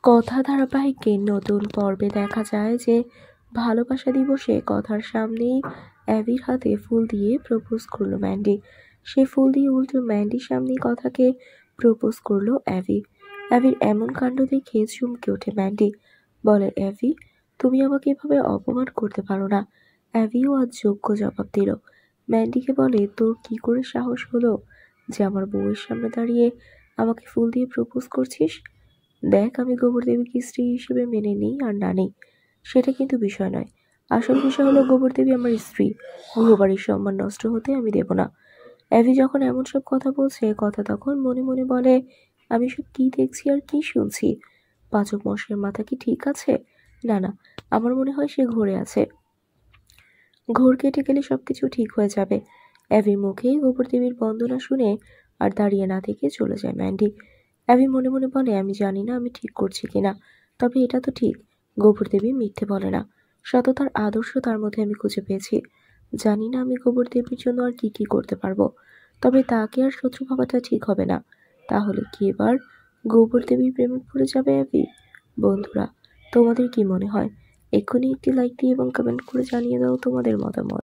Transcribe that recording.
কথা ধারাবাহিকের নতুন পর্বে দেখা যায় যে ভালোবাসা দিবসে কথার সামনেই অ্যাবির হাতে ফুল দিয়ে প্রপোজ করলো ম্যান্ডি। সে ফুল দিয়ে উল্টো ম্যান্ডির সামনেই কথাকে প্রপোজ করলো অ্যাবি। অ্যাবির এমন কাণ্ড দেখে চমকে ওঠে ম্যান্ডি। বলে, অ্যাবি, তুমি আমাকে এভাবে অপমান করতে পারো না। অ্যাবিও আজ যোগ্য জবাব দিল। ম্যান্ডিকে বলে, তোর কি করে সাহস হলো যে আমার বউয়ের সামনে দাঁড়িয়ে আমাকে ফুল দিয়ে প্রপোজ করছিস? দেখ, আমি গোবর দেবীকে স্ত্রী হিসেবে মেনে নিই আর না নেই সেটা কিন্তু বিষয় নয়। আসল বিষয় হলো গোবর দেবী আমার স্ত্রী। গৃহবাড়ির সম্মান নষ্ট হতে আমি দেব না। অ্যাভি যখন এমন সব কথা বলছে কথা তখন মনে মনে বলে, আমি সব কি দেখছি আর কি শুনছি? পাচক মশাইয়ের মাথা কি ঠিক আছে? না না, আমার মনে হয় সে ঘোরে আছে। ঘোর কেটে গেলে সবকিছু ঠিক হয়ে যাবে। অ্যাভির মুখেই গোবর দেবীর বন্দনা শুনে আর দাঁড়িয়ে না থেকে চলে যায় ম্যান্ডি। অ্যাবি মনে মনে বলে, আমি জানি না আমি ঠিক করছি কিনা, তবে এটা তো ঠিক, গোবর দেবী মিথ্যে বলে না। সততার আদর্শ তার মধ্যে আমি খুঁজে পেয়েছি। জানি না আমি গোবর দেবীর জন্য আর কি কি করতে পারবো, তবে তাকে আর শত্রু ভাবাটা ঠিক হবে না। তাহলে কি এবার গোবর দেবীর প্রেমে পড়ে যাবে অ্যাবি? বন্ধুরা, তোমাদের কি মনে হয়? এক্ষুনি একটি লাইক দিয়ে এবং কমেন্ট করে জানিয়ে দাও তোমাদের মতামত।